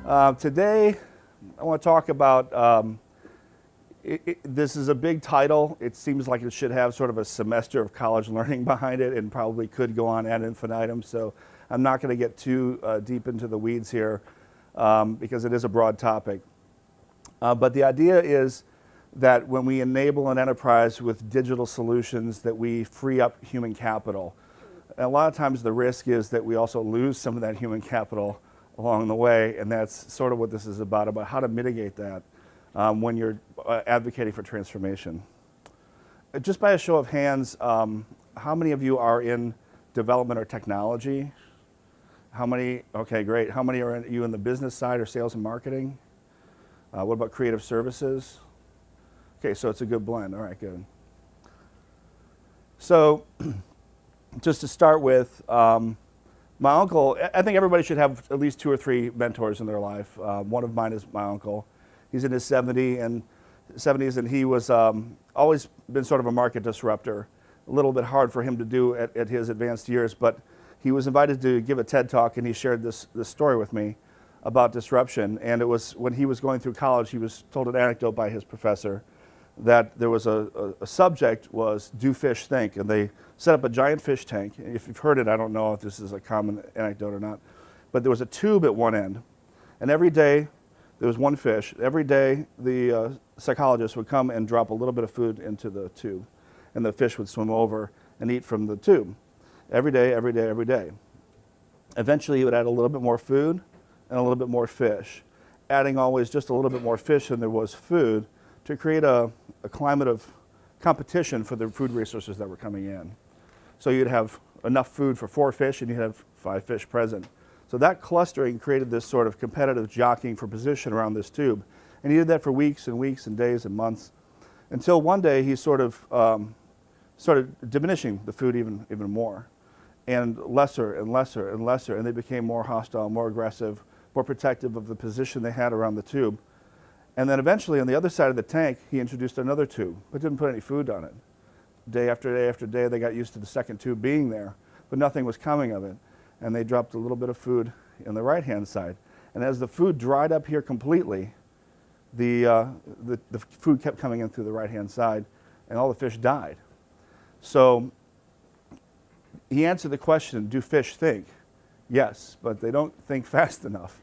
Today, I want to talk about, this is a big title. It seems like it should have sort of a semester of college learning behind it and probably could go on ad infinitum. So I'm not going to get too deep into the weeds here because it is a broad topic. But the idea is that when we enable an enterprise with digital solutions, that we free up human capital. And a lot of times the risk is that we also lose some of that human capital along the way, and that's sort of what this is about how to mitigate that when you're advocating for transformation. Just by a show of hands, how many of you are in development or technology? How many? Okay, great. How many are you in the business side or sales and marketing? What about creative services? Okay, so it's a good blend. All right, good. So just to start with, my uncle, I think everybody should have at least 2 or 3 mentors in their life. One of mine is my uncle. He's in his 70s, and he was always been sort of a market disruptor. A little bit hard for him to do at his advanced years, but he was invited to give a TED Talk, and he shared this story with me about disruption. And it was when he was going through college, he was told an anecdote by his professor that there was a subject was do fish think, and they set up a giant fish tank. If you've heard it, I don't know if this is a common anecdote or not, but there was a tube at one end, and every day there was one fish. Every day the psychologist would come and drop a little bit of food into the tube, and the fish would swim over and eat from the tube. Every day, every day, every day. Eventually he would add a little bit more food and a little bit more fish, adding always just a little bit more fish than there was food, to create a climate of competition for the food resources that were coming in. So you'd have enough food for 4 fish and you'd have 5 fish present. So that clustering created this sort of competitive jockeying for position around this tube. And he did that for weeks and weeks and days and months, until one day he sort of started diminishing the food even more, and lesser and lesser and lesser, and they became more hostile, more aggressive, more protective of the position they had around the tube. And then eventually on the other side of the tank, he introduced another tube, but didn't put any food on it. Day after day after day, they got used to the second tube being there, but nothing was coming of it. And they dropped a little bit of food in the right-hand side. And as the food dried up here completely, the food kept coming in through the right-hand side, and all the fish died. So he answered the question, do fish think? Yes, but they don't think fast enough,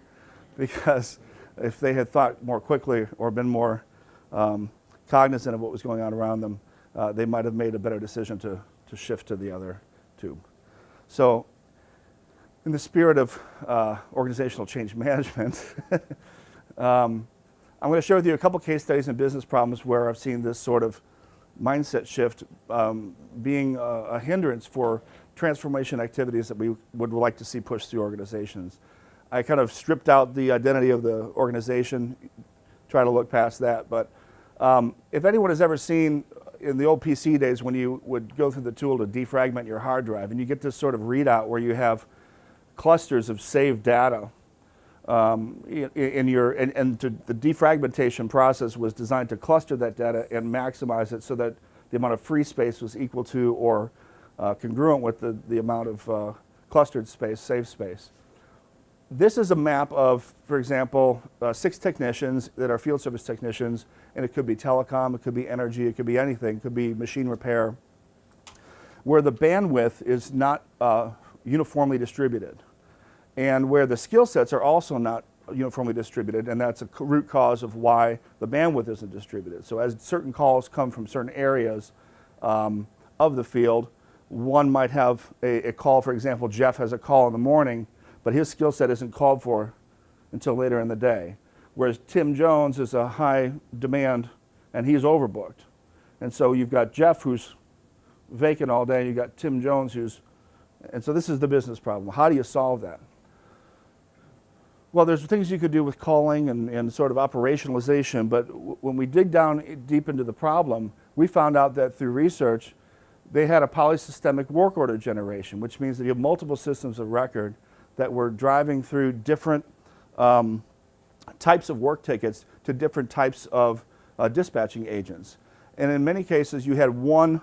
because if they had thought more quickly or been more cognizant of what was going on around them, they might have made a better decision to shift to the other tube. So in the spirit of organizational change management, I'm going to share with you a couple case studies and business problems where I've seen this sort of mindset shift being a hindrance for transformation activities that we would like to see pushed through organizations. I kind of stripped out the identity of the organization, try to look past that. But if anyone has ever seen in the old PC days when you would go through the tool to defragment your hard drive, and you get this sort of readout where you have clusters of saved data, the defragmentation process was designed to cluster that data and maximize it so that the amount of free space was equal to or congruent with the amount of clustered space, saved space. This is a map of, for example, 6 technicians that are field service technicians, and it could be telecom, it could be energy, it could be anything, it could be machine repair, where the bandwidth is not uniformly distributed, and where the skill sets are also not uniformly distributed, and that's a root cause of why the bandwidth isn't distributed. So as certain calls come from certain areas of the field, one might have a call, for example, Jeff has a call in the morning, but his skill set isn't called for until later in the day. Whereas Tim Jones is a high demand and he's overbooked. And so you've got Jeff who's vacant all day, you've got Tim Jones and so this is the business problem. How do you solve that? Well, there's things you could do with calling and sort of operationalization, but when we dig down deep into the problem, we found out that through research, they had a polysystemic work order generation, which means that you have multiple systems of record that were driving through different types of work tickets to different types of dispatching agents. And in many cases, you had one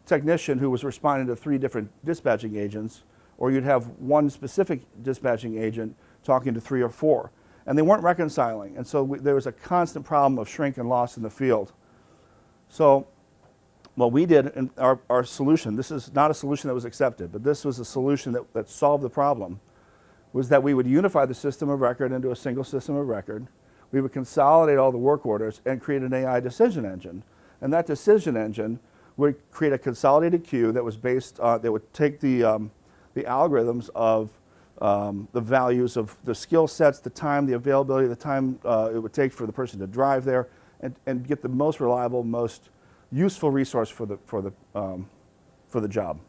technician who was responding to 3 different dispatching agents, or you'd have one specific dispatching agent talking to 3 or 4. And they weren't reconciling. And so there was a constant problem of shrink and loss in the field. So what we did in our solution, this is not a solution that was accepted, but this was a solution that solved the problem, was that we would unify the system of record into a single system of record. We would consolidate all the work orders and create an AI decision engine. And that decision engine would create a consolidated queue that was based on, that would take the algorithms of the values of the skill sets, the time, the availability, the time it would take for the person to drive there, and get the most reliable, most useful resource for the job.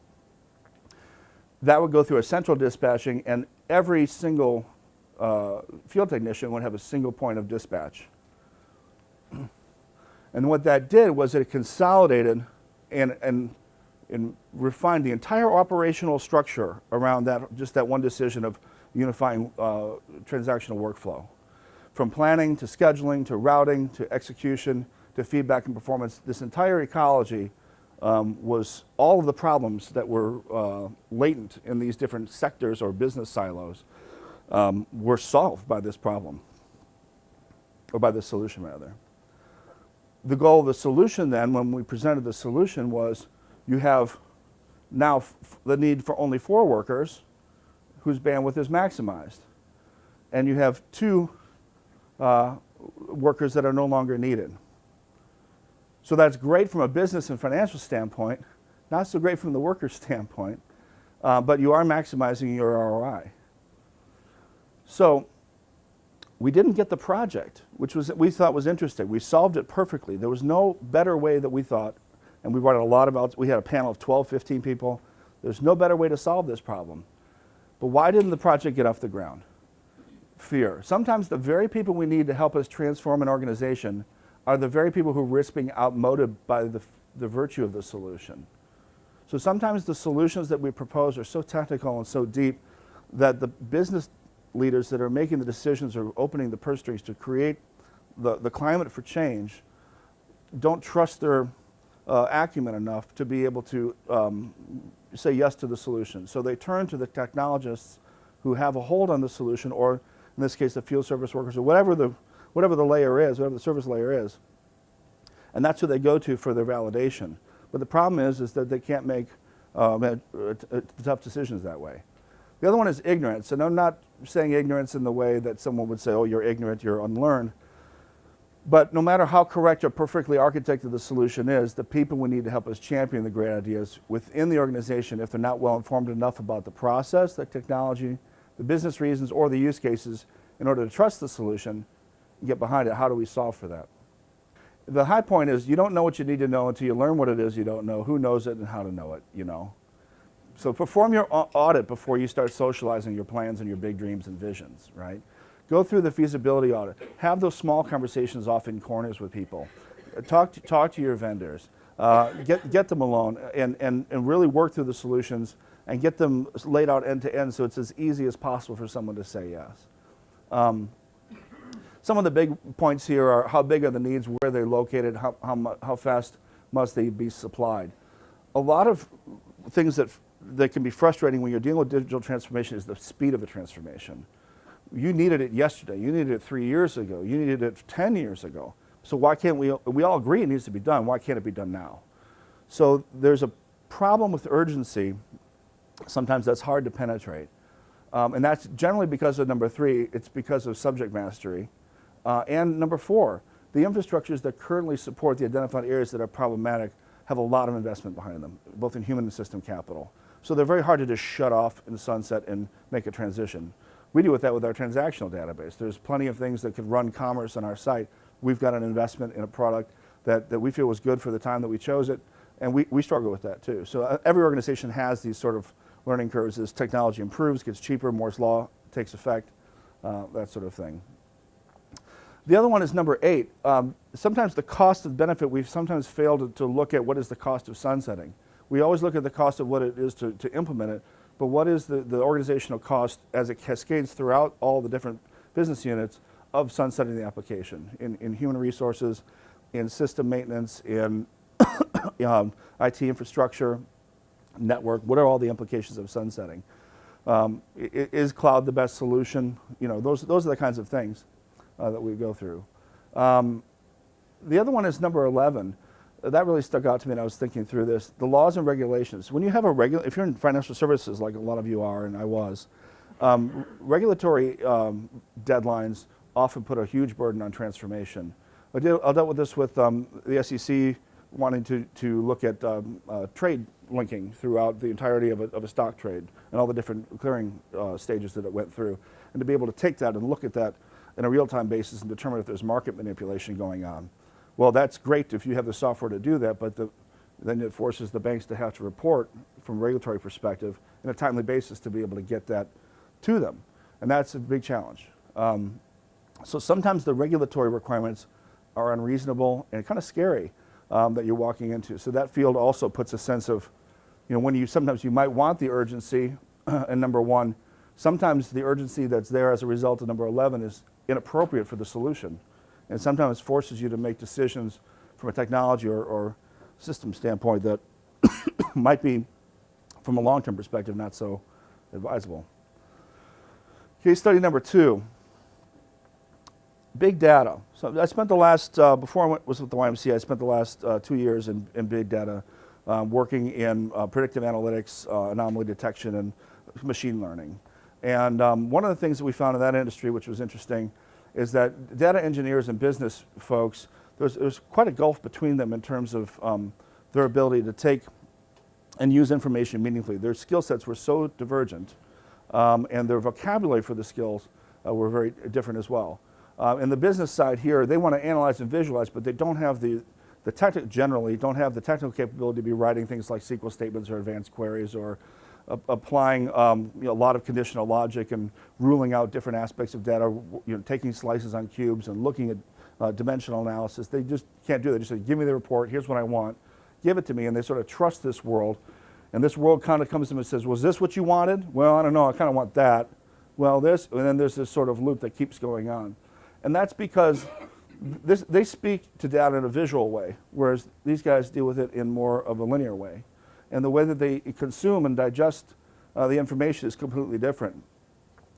That would go through a central dispatching, and every single field technician would have a single point of dispatch. And what that did was it consolidated and refined the entire operational structure around that, just that one decision of unifying transactional workflow. From planning to scheduling to routing to execution to feedback and performance, this entire ecology was all of the problems that were latent in these different sectors or business silos were solved by this problem, or by this solution rather. The goal of the solution then, when we presented the solution, was you have now the need for only 4 workers whose bandwidth is maximized. And you have 2 workers that are no longer needed. So that's great from a business and financial standpoint, not so great from the worker standpoint, but you are maximizing your ROI. So we didn't get the project, which we thought was interesting. We solved it perfectly. There was no better way that we thought, and we brought a lot about, we had a panel of 12, 15 people. There's no better way to solve this problem. But why didn't the project get off the ground? Fear. Sometimes the very people we need to help us transform an organization are the very people who risk being outmoded by the virtue of the solution. So sometimes the solutions that we propose are so technical and so deep that the business leaders that are making the decisions or opening the purse strings to create the climate for change don't trust their acumen enough to be able to say yes to the solution. So they turn to the technologists who have a hold on the solution, or in this case the field service workers, or whatever the layer is, whatever the service layer is. And that's who they go to for their validation. But the problem is that they can't make tough decisions that way. The other one is ignorance, and I'm not saying ignorance in the way that someone would say, oh, you're ignorant, you're unlearned. But no matter how correct or perfectly architected the solution is, the people we need to help us champion the great ideas within the organization, if they're not well informed enough about the process, the technology, the business reasons, or the use cases, in order to trust the solution and get behind it, how do we solve for that? The high point is you don't know what you need to know until you learn what it is you don't know, who knows it, and how to know it, you know. So perform your audit before you start socializing your plans and your big dreams and visions, right? Go through the feasibility audit. Have those small conversations off in corners with people. Talk to your vendors. Get them alone and really work through the solutions and get them laid out end to end so it's as easy as possible for someone to say yes. Some of the big points here are how big are the needs, where they're located, how fast must they be supplied. A lot of things that can be frustrating when you're dealing with digital transformation is the speed of the transformation. You needed it yesterday. You needed it 3 years ago. You needed it 10 years ago. So why can't we all agree it needs to be done. Why can't it be done now? So there's a problem with urgency. Sometimes that's hard to penetrate. And that's generally because of number 3, it's because of subject mastery. And number 4, the infrastructures that currently support the identified areas that are problematic have a lot of investment behind them, both in human and system capital. So they're very hard to just shut off in the sunset and make a transition. We deal with that with our transactional database. There's plenty of things that could run commerce on our site. We've got an investment in a product that we feel was good for the time that we chose it, and we struggle with that too. So every organization has these sort of learning curves as technology improves, gets cheaper, Moore's Law takes effect, that sort of thing. The other one is number 8. Sometimes the cost of benefit, we've sometimes failed to look at what is the cost of sunsetting. We always look at the cost of what it is to implement it, but what is the organizational cost as it cascades throughout all the different business units of sunsetting the application in human resources, in system maintenance, in IT infrastructure, network, what are all the implications of sunsetting? Is cloud the best solution? You know, those are the kinds of things that we go through. The other one is number 11. That really stuck out to me, and I was thinking through this. The laws and regulations. When you have if you're in financial services, like a lot of you are, and I was, regulatory deadlines often put a huge burden on transformation. I dealt with this with the SEC wanting to look at trade linking throughout the entirety of a stock trade and all the different clearing stages that it went through, and to be able to take that and look at that in a real-time basis and determine if there's market manipulation going on. Well, that's great if you have the software to do that, but then it forces the banks to have to report from a regulatory perspective in a timely basis to be able to get that to them, and that's a big challenge. So sometimes the regulatory requirements are unreasonable and kind of scary that you're walking into. So that field also puts a sense of, you know, when sometimes you might want the urgency in number 1, sometimes the urgency that's there as a result of number 11 is inappropriate for the solution. And sometimes forces you to make decisions from a technology or system standpoint that might be, from a long-term perspective, not so advisable. Case study number 2. Big data. So I spent the last, before I was with the YMCA, I spent the last 2 years in big data, working in predictive analytics, anomaly detection, and machine learning. And one of the things that we found in that industry, which was interesting, is that data engineers and business folks, there's quite a gulf between them in terms of their ability to take and use information meaningfully. Their skill sets were so divergent, and their vocabulary for the skills were very different as well. In the business side here, they want to analyze and visualize, but they don't have generally don't have the technical capability to be writing things like SQL statements or advanced queries, or applying a lot of conditional logic and ruling out different aspects of data, taking slices on cubes and looking at dimensional analysis. They just can't do that. They just say, give me the report, here's what I want, give it to me, and they sort of trust this world. And this world kind of comes to them and says, was this what you wanted? Well, I don't know, I kind of want that. Well, this, and then there's this sort of loop that keeps going on. And that's because they speak to data in a visual way, whereas these guys deal with it in more of a linear way. And the way that they consume and digest the information is completely different.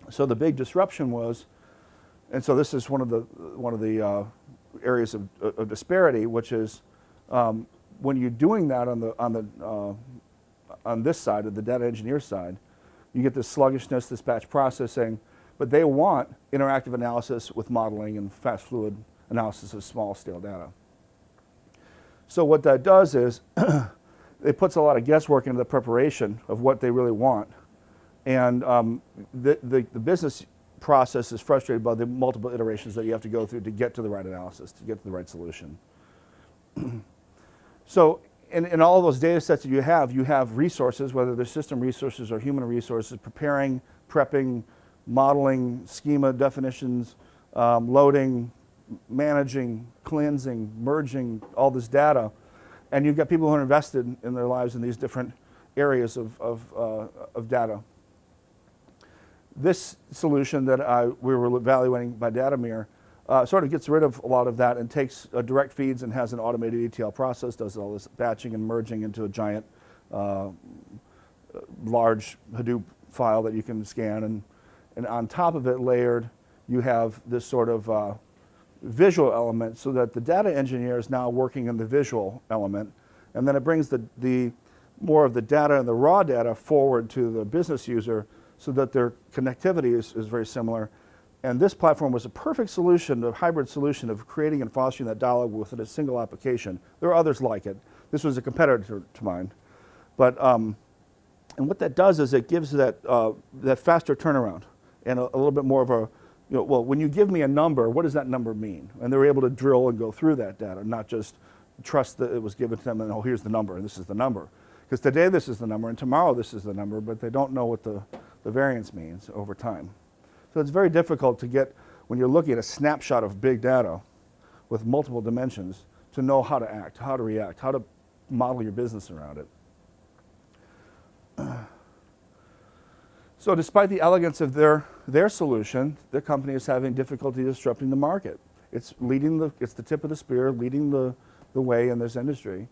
So the big disruption was, and so this is one of the areas of disparity, which is when you're doing that on this side of the data engineer side, you get this sluggishness, this batch processing, but they want interactive analysis with modeling and fast fluid analysis of small scale data. So what that does is it puts a lot of guesswork into the preparation of what they really want. And the business process is frustrated by the multiple iterations that you have to go through to get to the right analysis, to get to the right solution. So in all of those data sets that you have resources, whether they're system resources or human resources, preparing, prepping, modeling, schema definitions, loading, managing, cleansing, merging all this data. And you've got people who are invested in their lives in these different areas of data. This solution that we were evaluating by Datamere sort of gets rid of a lot of that and takes direct feeds and has an automated ETL process, does all this batching and merging into a giant, large Hadoop file that you can scan. And on top of it layered, you have this sort of visual element, so that the data engineer is now working in the visual element, and then it brings the more of the data and the raw data forward to the business user, so that their connectivity is very similar. And this platform was a perfect solution, a hybrid solution of creating and fostering that dialogue within a single application. There are others like it. This was a competitor to mine. But, and what that does is it gives that faster turnaround and a little bit more of a, well, when you give me a number, what does that number mean? And they're able to drill and go through that data, not just trust that it was given to them and, oh, here's the number and this is the number. Because today this is the number and tomorrow this is the number, but they don't know what the variance means over time. So it's very difficult to get, when you're looking at a snapshot of big data with multiple dimensions, to know how to act, how to react, how to model your business around it. So despite the elegance of their solution, their company is having difficulty disrupting the market. It's the tip of the spear, leading the way in this industry.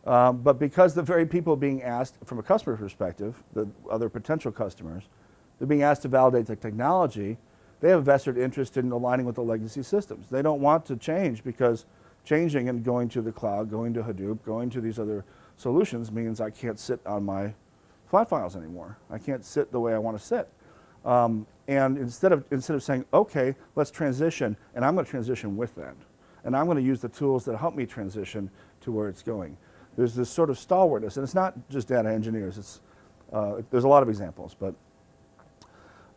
But because the very people being asked from a customer perspective, the other potential customers, they're being asked to validate the technology, they have a vested interest in aligning with the legacy systems. They don't want to change because changing and going to the cloud, going to Hadoop, going to these other solutions means I can't sit on my flat files anymore. I can't sit the way I want to sit. And instead of saying, okay, let's transition, and I'm going to transition with that, and I'm going to use the tools that help me transition to where it's going. There's this sort of stalwartness, and it's not just data engineers. It's there's a lot of examples, but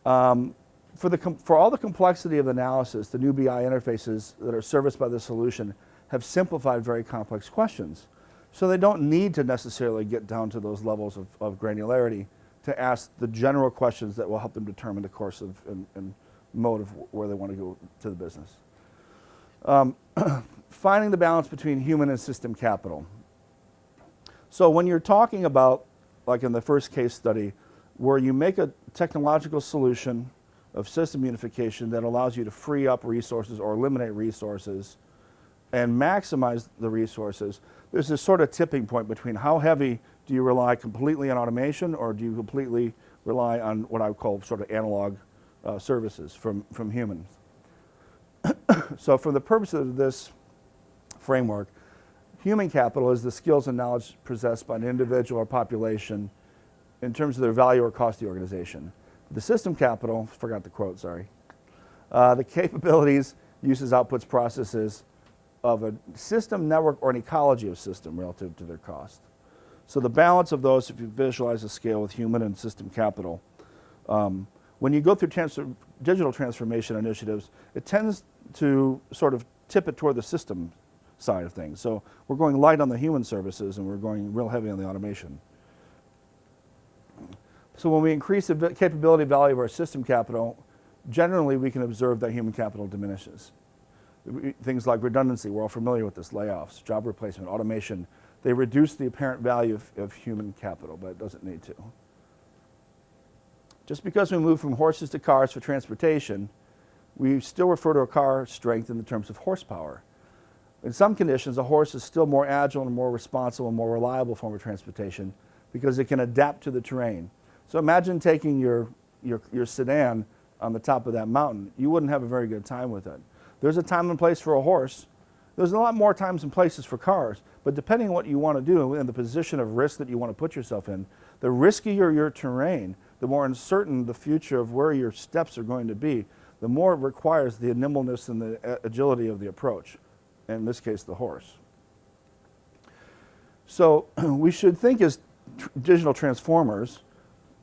for all the complexity of the analysis, the new BI interfaces that are serviced by the solution have simplified very complex questions. So they don't need to necessarily get down to those levels of granularity to ask the general questions that will help them determine the course of and mode of where they want to go to the business. Finding the balance between human and system capital. So when you're talking about, like in the first case study, where you make a technological solution of system unification that allows you to free up resources or eliminate resources and maximize the resources, there's this sort of tipping point between how heavy do you rely completely on automation, or do you completely rely on what I would call sort of analog services from humans. So for the purpose of this framework, human capital is the skills and knowledge possessed by an individual or population in terms of their value or cost to the organization. The system capital, forgot the quote, sorry, the capabilities, uses, outputs, processes of a system, network, or an ecology of system relative to their cost. So the balance of those, if you visualize the scale with human and system capital, when you go through digital transformation initiatives, it tends to sort of tip it toward the system side of things. So we're going light on the human services and we're going real heavy on the automation. So when we increase the capability value of our system capital, generally we can observe that human capital diminishes. Things like redundancy, we're all familiar with this, layoffs, job replacement, automation, they reduce the apparent value of human capital, but it doesn't need to. Just because we move from horses to cars for transportation, we still refer to a car's strength in the terms of horsepower. In some conditions, a horse is still more agile and more responsible and more reliable form of transportation because it can adapt to the terrain. So imagine taking your sedan on the top of that mountain. You wouldn't have a very good time with it. There's a time and place for a horse. There's a lot more times and places for cars, but depending on what you want to do and the position of risk that you want to put yourself in, the riskier your terrain, the more uncertain the future of where your steps are going to be, the more it requires the nimbleness and the agility of the approach, in this case, the horse. So we should think as digital transformers,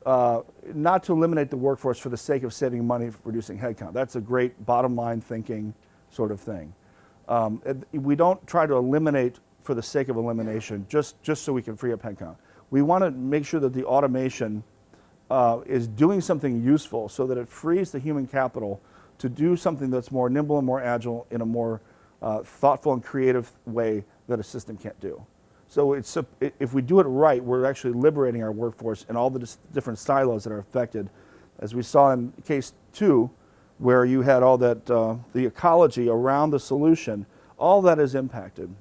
not to eliminate the workforce for the sake of saving money, reducing headcount. That's a great bottom line thinking sort of thing. We don't try to eliminate for the sake of elimination, just so we can free up headcount. We want to make sure that the automation is doing something useful so that it frees the human capital to do something that's more nimble and more agile in a more thoughtful and creative way that a system can't do. So if we do it right, we're actually liberating our workforce in all the different silos that are affected, as we saw in case 2, where you had all that, the ecology around the solution, all that is impacted.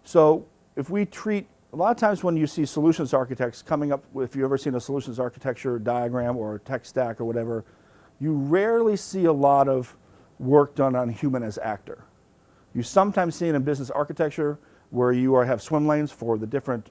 So if we treat, a lot of times when you see solutions architects coming up, if you've ever seen a solutions architecture diagram or a tech stack or whatever, you rarely see a lot of work done on human as actor. You sometimes see it in business architecture where you have swim lanes for the different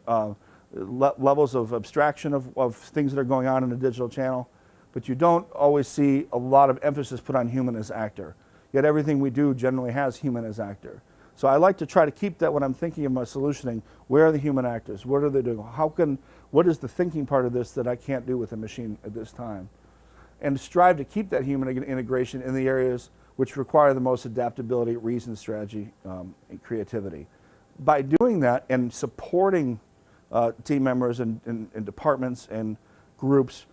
levels of abstraction of things that are going on in a digital channel, but you don't always see a lot of emphasis put on human as actor. Yet everything we do generally has human as actor. So I like to try to keep that when I'm thinking of my solutioning. Where are the human actors? What are they doing? What is the thinking part of this that I can't do with a machine at this time? And strive to keep that human integration in the areas which require the most adaptability, reason, strategy, and creativity. By doing that and supporting team members and departments and groups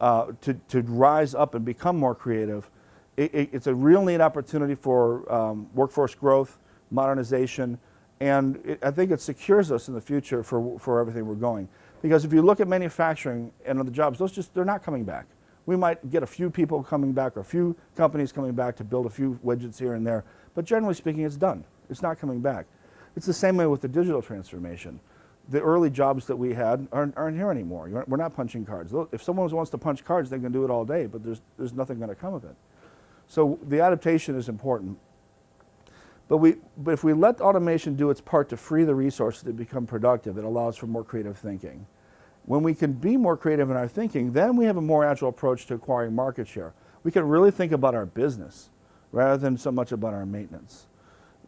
to rise up and become more creative, it's a real neat opportunity for workforce growth, modernization, and I think it secures us in the future for everything we're going. Because if you look at manufacturing and other jobs, they're not coming back. We might get a few people coming back or a few companies coming back to build a few widgets here and there, but generally speaking, it's done. It's not coming back. It's the same way with the digital transformation. the early jobs that we had aren't here anymore. We're not punching cards. If someone wants to punch cards, they can do it all day, but there's nothing going to come of it. So the adaptation is important. But if we let automation do its part to free the resources to become productive, it allows for more creative thinking. When we can be more creative in our thinking, then we have a more agile approach to acquiring market share. We can really think about our business rather than so much about our maintenance.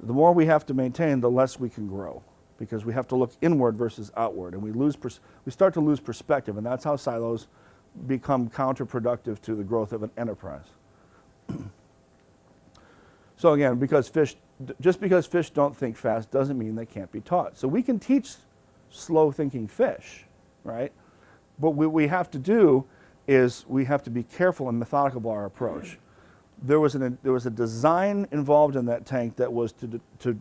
The more we have to maintain, the less we can grow, because we have to look inward versus outward, and we start to lose perspective, and that's how silos become counterproductive to the growth of an enterprise. So again, just because fish don't think fast doesn't mean they can't be taught. So we can teach slow thinking fish, right? But what we have to do is we have to be careful and methodical about our approach. There was a design involved in that tank that was to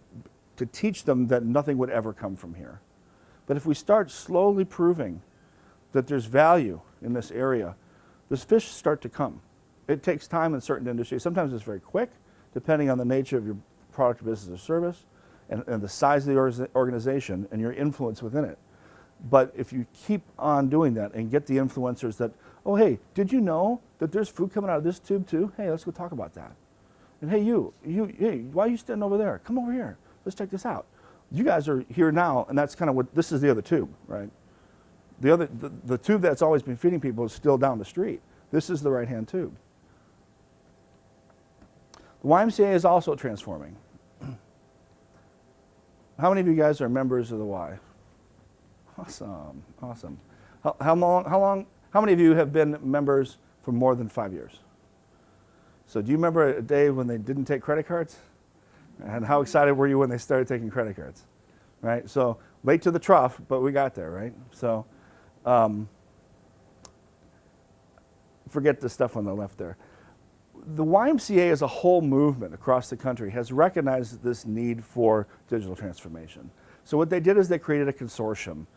teach them that nothing would ever come from here. But if we start slowly proving that there's value in this area, those fish start to come. It takes time in certain industries. Sometimes it's very quick, depending on the nature of your product, business, or service, and the size of the organization and your influence within it. But if you keep on doing that and get the influencers that, oh, hey, did you know that there's food coming out of this tube too? Hey, let's go talk about that. And hey, hey, why are you standing over there? Come over here. Let's check this out. You guys are here now, and that's kind of what, this is the other tube, right? The tube that's always been feeding people is still down the street. This is the right-hand tube. The YMCA is also transforming. How many of you guys are members of the Y? Awesome, awesome. How many of you have been members for more than 5 years? So do you remember a day when they didn't take credit cards? And how excited were you when they started taking credit cards? Right, so late to the trough, but we got there, right? So forget the stuff on the left there. The YMCA as a whole movement across the country has recognized this need for digital transformation. So what they did is they created a consortium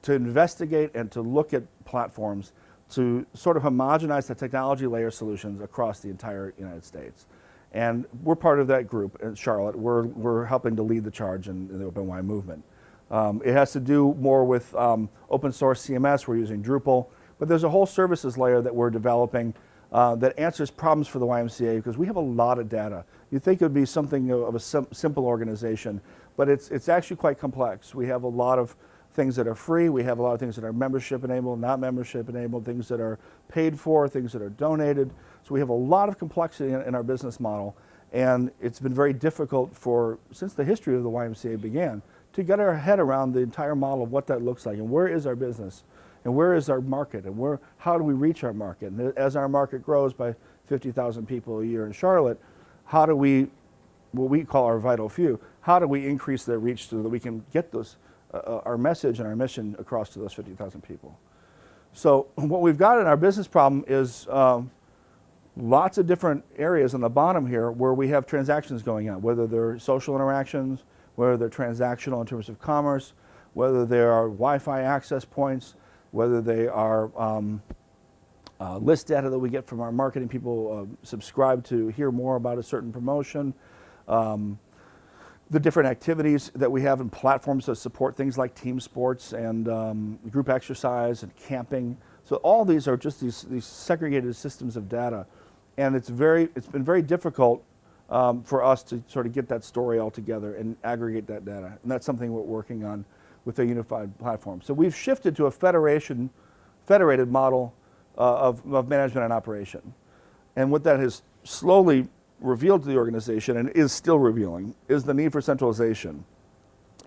to investigate and to look at platforms to sort of homogenize the technology layer solutions across the entire United States. And we're part of that group in Charlotte. We're helping to lead the charge in the Open Y movement. It has to do more with open source CMS. We're using Drupal, but there's a whole services layer that we're developing that answers problems for the YMCA, because we have a lot of data. You'd think it would be something of a simple organization, but it's actually quite complex. We have a lot of things that are free. We have a lot of things that are membership enabled, not membership enabled, things that are paid for, things that are donated. So we have a lot of complexity in our business model, and it's been very difficult since the history of the YMCA began, to get our head around the entire model of what that looks like, and where is our business, and where is our market, and how do we reach our market? And as our market grows by 50,000 people a year in Charlotte, how do we, what we call our vital few, how do we increase their reach so that we can get our message and our mission across to those 50,000 people? So what we've got in our business problem is lots of different areas on the bottom here where we have transactions going on, whether they're social interactions, whether they're transactional in terms of commerce, whether they are Wi-Fi access points, whether they are list data that we get from our marketing people subscribe to hear more about a certain promotion, the different activities that we have in platforms that support things like team sports and group exercise and camping. So all these are just these segregated systems of data. And it's been very difficult for us to sort of get that story all together and aggregate that data. And that's something we're working on with a unified platform. So we've shifted to a federated model of management and operation. And what that has slowly revealed to the organization, and is still revealing, is the need for centralization.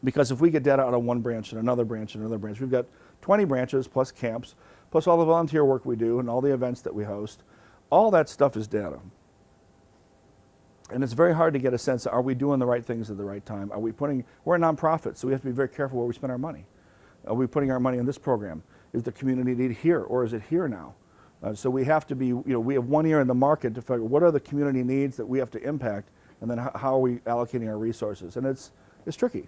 Because if we get data out of one branch and another branch and another branch, we've got 20 branches plus camps, plus all the volunteer work we do and all the events that we host. All that stuff is data. And it's very hard to get a sense of, are we doing the right things at the right time? We're a nonprofit, so we have to be very careful where we spend our money. Are we putting our money in this program? Is the community need here, or is it here now? So we have to be, we have 1 year in the market to figure what are the community needs that we have to impact, and then how are we allocating our resources? And it's tricky.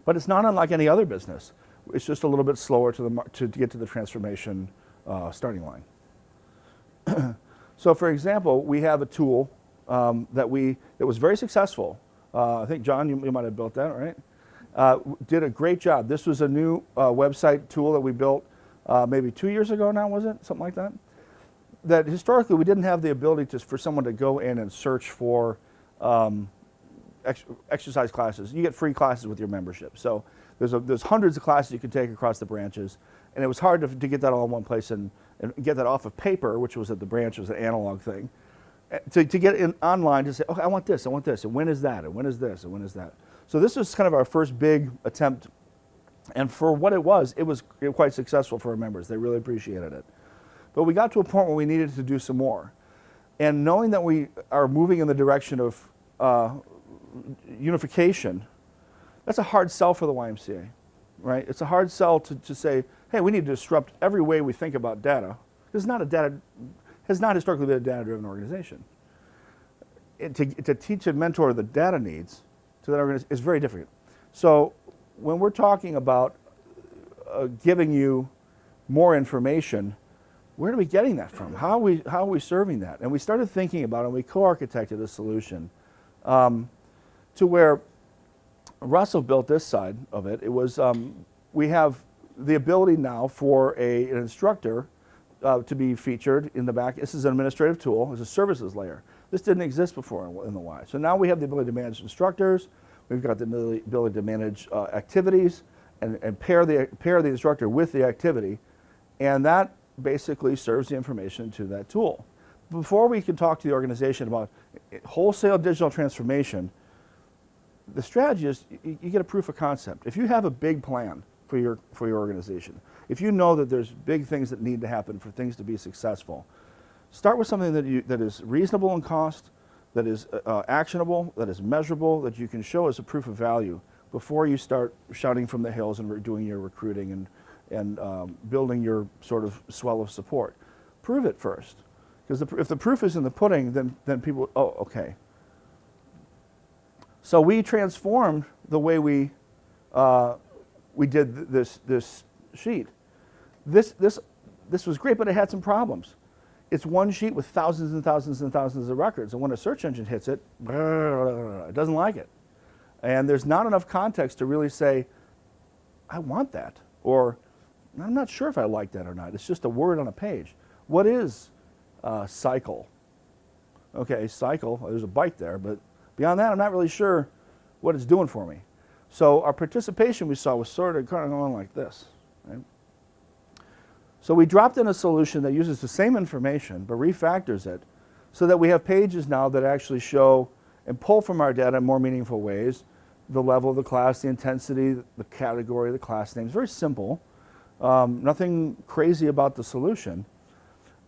But it's not unlike any other business. It's just a little bit slower to get to the transformation starting line. So for example, we have a tool that was very successful. I think, John, you might have built that, right? did a great job. This was a new website tool that we built maybe 2 years ago now, was it? Something like that? That historically we didn't have the ability for someone to go in and search for exercise classes. You get free classes with your membership. So there's hundreds of classes you can take across the branches, and it was hard to get that all in one place and get that off of paper, which was at the branch, was an analog thing. To get in online to say, okay, I want this, and when is that, and when is this, and when is that. So this was kind of our first big attempt, and for what it was quite successful for our members. They really appreciated it. But we got to a point where we needed to do some more. And knowing that we are moving in the direction of unification, that's a hard sell for the YMCA, right? It's a hard sell to say, hey, we need to disrupt every way we think about data. This is not has not historically been a data-driven organization. To teach and mentor the data needs to that organization is very difficult. So when we're talking about giving you more information, where are we getting that from? How are we serving that? And we started thinking about it, and we co-architected a solution to where Russell built this side of it. It was, we have the ability now for an instructor to be featured in the back. This is an administrative tool. It's a services layer. This didn't exist before in the Y. So now we have the ability to manage instructors. We've got the ability to manage activities and pair the instructor with the activity. And that basically serves the information to that tool. Before we can talk to the organization about wholesale digital transformation, the strategy is you get a proof of concept. If you have a big plan for your organization, if you know that there's big things that need to happen for things to be successful, start with something that is reasonable in cost, that is actionable, that is measurable, that you can show as a proof of value before you start shouting from the hills and doing your recruiting and building your sort of swell of support. Prove it first. Because if the proof is in the pudding, then people, oh, okay. So we transformed the way we did this sheet. This was great, but it had some problems. It's one sheet with thousands and thousands and thousands of records, and when a search engine hits it, it doesn't like it. And there's not enough context to really say, I want that, or I'm not sure if I like that or not. It's just a word on a page. What is cycle? Okay, cycle, there's a bite there, but beyond that, I'm not really sure what it's doing for me. So our participation we saw was sort of kind of going like this. Right? So we dropped in a solution that uses the same information but refactors it so that we have pages now that actually show and pull from our data in more meaningful ways the level of the class, the intensity, the category, the class names. Very simple. Nothing crazy about the solution,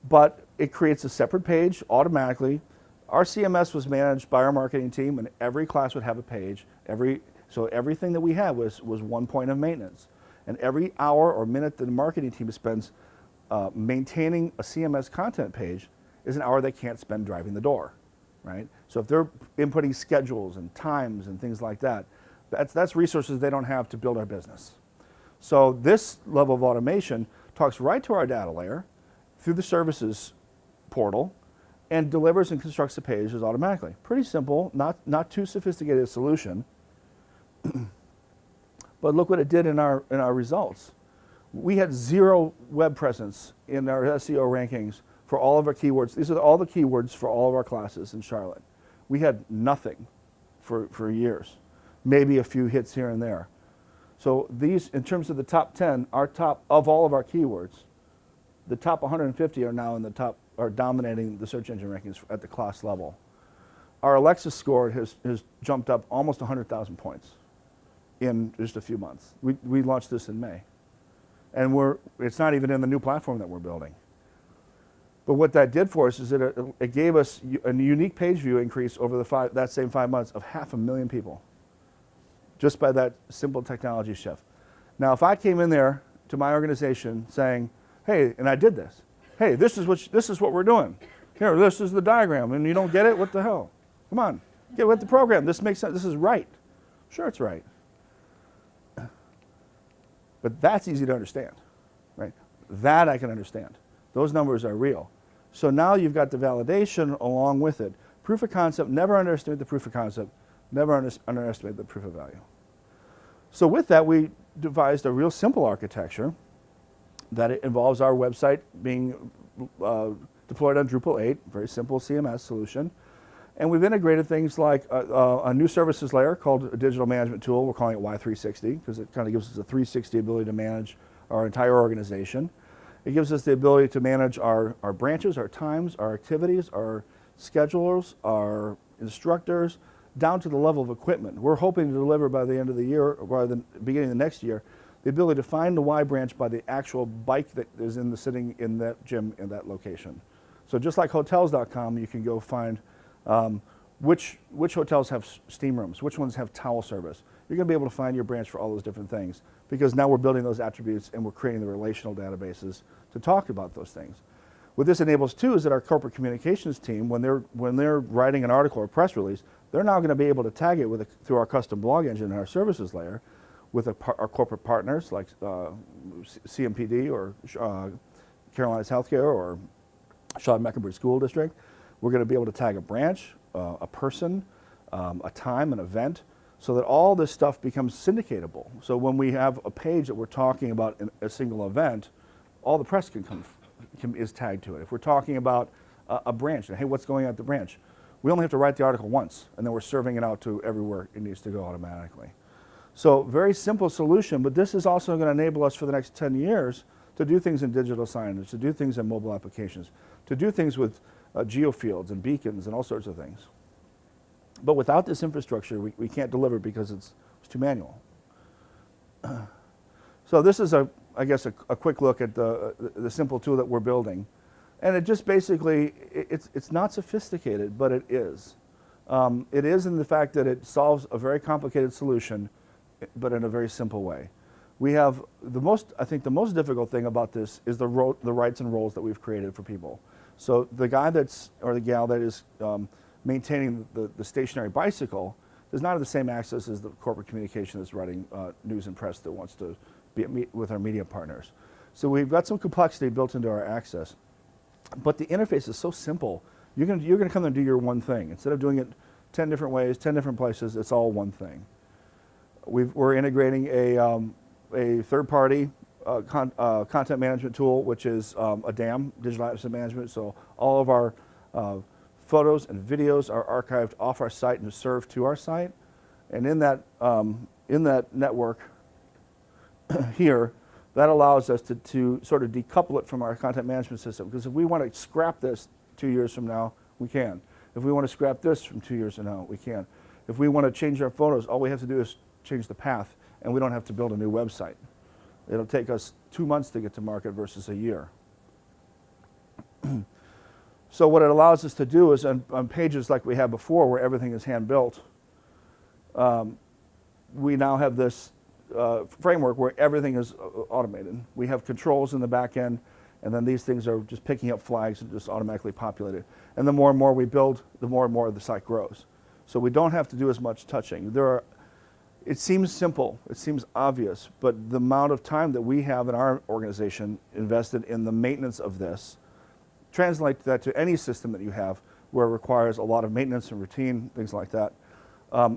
but it creates a separate page automatically. Our CMS was managed by our marketing team, and every class would have a page. So everything that we had was one point of maintenance. And every hour or minute that the marketing team spends maintaining a CMS content page is an hour they can't spend driving the door, right? So if they're inputting schedules and times and things like that, that's resources they don't have to build our business. So this level of automation talks right to our data layer through the services portal and delivers and constructs the pages automatically. Pretty simple, not too sophisticated a solution. But look what it did in our results. We had 0 web presence in our SEO rankings for all of our keywords. These are all the keywords for all of our classes in Charlotte. We had nothing for years, maybe a few hits here and there. So these, in terms of the top 10, our top of all of our keywords, the top 150 are now in the top, are dominating the search engine rankings at the class level. Our Alexa score has jumped up almost 100,000 points in just a few months. We launched this in May. And it's not even in the new platform that we're building. But what that did for us is that it gave us a unique page view increase over that same 5 months of 500,000 people, just by that simple technology shift. Now, if I came in there to my organization saying, hey, and I did this, hey, this is what we're doing. Here, this is the diagram, and you don't get it? What the hell? Come on, get with the program. This makes sense. This is right. Sure, it's right. But that's easy to understand, right? That I can understand. Those numbers are real. So now you've got the validation along with it. Proof of concept, never underestimate the proof of concept, never underestimate the proof of value. So with that, we devised a real simple architecture that it involves our website being deployed on Drupal 8, very simple CMS solution. And we've integrated things like a new services layer called a digital management tool. We're calling it Y360 because it kind of gives us a 360 ability to manage our entire organization. It gives us the ability to manage our branches, our times, our activities, our schedulers, our instructors, down to the level of equipment. We're hoping to deliver by the end of the year, or by the beginning of the next year, the ability to find the Y branch by the actual bike that is sitting in that gym in that location. So just like hotels.com, you can go find which hotels have steam rooms, which ones have towel service. You're going to be able to find your branch for all those different things because now we're building those attributes and we're creating the relational databases to talk about those things. What this enables too is that our corporate communications team, when they're writing an article or press release, they're now going to be able to tag it through our custom blog engine and our services layer with our corporate partners like CMPD or Carolinas Healthcare or Shaw Mecklenburg School District. We're going to be able to tag a branch, a person, a time, an event, so that all this stuff becomes syndicatable. So when we have a page that we're talking about in a single event, all the press is tagged to it. If we're talking about a branch, and hey, what's going on at the branch? We only have to write the article once, and then we're serving it out to everywhere it needs to go automatically. So very simple solution, but this is also going to enable us for the next 10 years to do things in digital signage, to do things in mobile applications, to do things with geofields and beacons and all sorts of things. But without this infrastructure, we can't deliver because it's too manual. So this is, I guess, a quick look at the simple tool that we're building. And it just basically, it's not sophisticated, but it is. It is in the fact that it solves a very complicated solution, but in a very simple way. We have I think the most difficult thing about this is the rights and roles that we've created for people. So the guy or the gal that is maintaining the stationary bicycle does not have the same access as the corporate communication that's writing news and press that wants to be with our media partners. So we've got some complexity built into our access. But the interface is so simple. You're going to come and do your one thing. Instead of doing it 10 different ways, 10 different places, it's all one thing. We're integrating a third-party content management tool, which is a DAM, digital asset management. So all of our photos and videos are archived off our site and served to our site. And in that network here, that allows us to sort of decouple it from our content management system. Because if we want to scrap this 2 years from now, we can. If we want to scrap this from 2 years from now, we can. If we want to change our photos, all we have to do is change the path, and we don't have to build a new website. It'll take us 2 months to get to market versus a year. So what it allows us to do is on pages like we had before where everything is hand-built, we now have this framework where everything is automated. We have controls in the back end, and then these things are just picking up flags and just automatically populated. And the more and more we build, the more the site grows. So we don't have to do as much touching. It seems simple, it seems obvious, but the amount of time that we have in our organization invested in the maintenance of this, translate that to any system that you have where it requires a lot of maintenance and routine, things like that,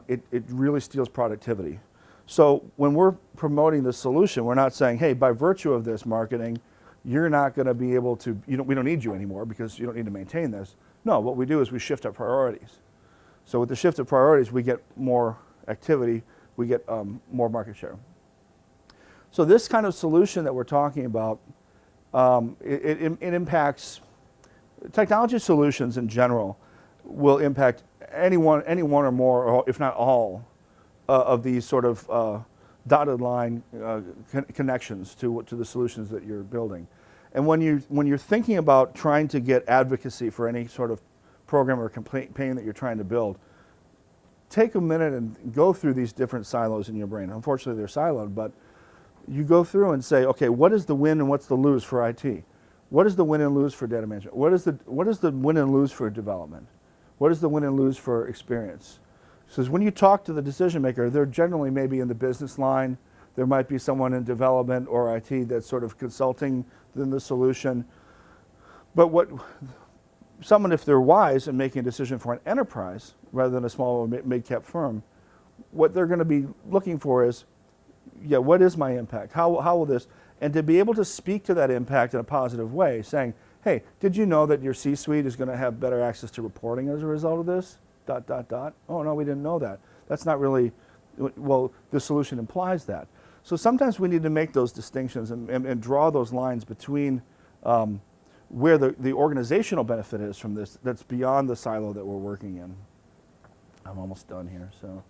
it really steals productivity. So when we're promoting this solution, we're not saying, hey, by virtue of this marketing, you're not going to be able to, we don't need you anymore because you don't need to maintain this. No, what we do is we shift our priorities. So with the shift of priorities, we get more activity, we get more market share. So this kind of solution that we're talking about, it impacts, technology solutions in general will impact any one or more, or if not all, of these sort of dotted line connections to the solutions that you're building. And when you're thinking about trying to get advocacy for any sort of program or campaign that you're trying to build, take a minute and go through these different silos in your brain. Unfortunately, they're siloed, but you go through and say, okay, what is the win and what's the lose for IT? What is the win and lose for data management? What is the win and lose for development? What is the win and lose for experience? Because when you talk to the decision maker, they're generally maybe in the business line. There might be someone in development or IT that's sort of consulting in the solution. But someone, if they're wise and making a decision for an enterprise rather than a small or mid-cap firm, what they're going to be looking for is yeah, what is my impact? How will this, and to be able to speak to that impact in a positive way, saying, hey, did you know that your C-suite is going to have better access to reporting as a result of this? ... Oh, no, we didn't know that. That's not really, well, the solution implies that. So sometimes we need to make those distinctions and draw those lines between where the organizational benefit is from this that's beyond the silo that we're working in. I'm almost done here, so.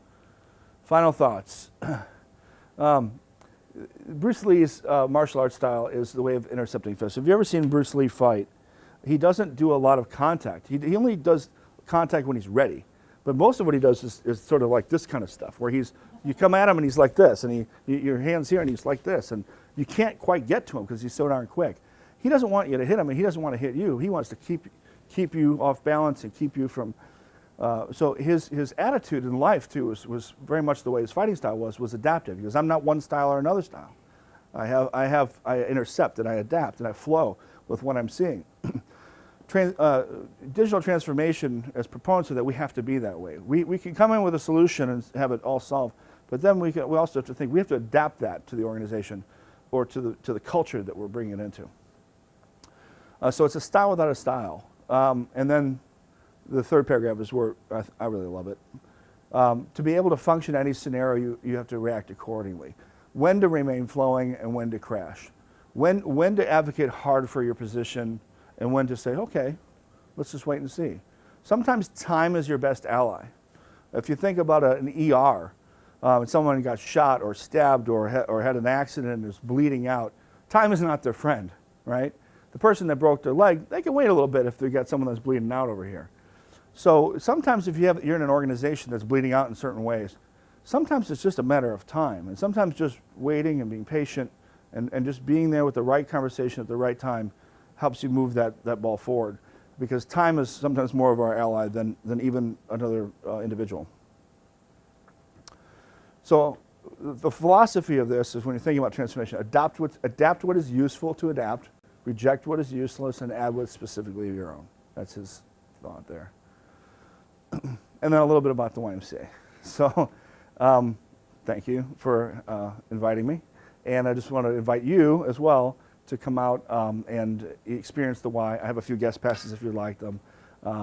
Final thoughts. Bruce Lee's martial arts style is the way of intercepting fists. Have you ever seen Bruce Lee fight? He doesn't do a lot of contact. He only does contact when he's ready. But most of what he does is sort of like this kind of stuff, where you come at him and he's like this, and your hand's here and he's like this, and you can't quite get to him because he's so darn quick. He doesn't want you to hit him, and he doesn't want to hit you. He wants to keep you off balance and keep you from. So his attitude in life too was very much the way his fighting style was adaptive. Because I'm not one style or another style. I intercept and I adapt and I flow with what I'm seeing. Digital transformation, as proponents of that, we have to be that way. We can come in with a solution and have it all solved, but then we also have to think we have to adapt that to the organization or to the culture that we're bringing it into. So it's a style without a style. And then the third paragraph is where I really love it. To be able to function in any scenario, you have to react accordingly. When to remain flowing and when to crash. When to advocate hard for your position and when to say, okay, let's just wait and see. Sometimes time is your best ally. If you think about an ER, someone got shot or stabbed or had an accident and is bleeding out, time is not their friend, right? The person that broke their leg, they can wait a little bit if they got someone that's bleeding out over here. So sometimes if you're in an organization that's bleeding out in certain ways, sometimes it's just a matter of time. And sometimes just waiting and being patient and just being there with the right conversation at the right time helps you move that ball forward. Because time is sometimes more of our ally than even another individual. So the philosophy of this is when you're thinking about transformation, adapt what is useful to adapt, reject what is useless, and add what's specifically of your own. That's his thought there. And then a little bit about the YMCA. So thank you for inviting me. And I just want to invite you as well to come out and experience the Y. I have a few guest passes if you'd like them.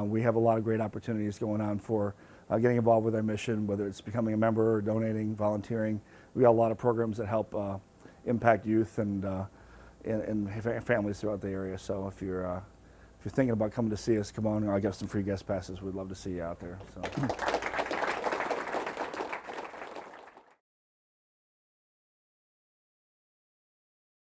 We have a lot of great opportunities going on for getting involved with our mission, whether it's becoming a member or donating, volunteering. We got a lot of programs that help impact youth and families throughout the area. So if you're thinking about coming to see us, come on. I'll get some free guest passes. We'd love to see you out there. So.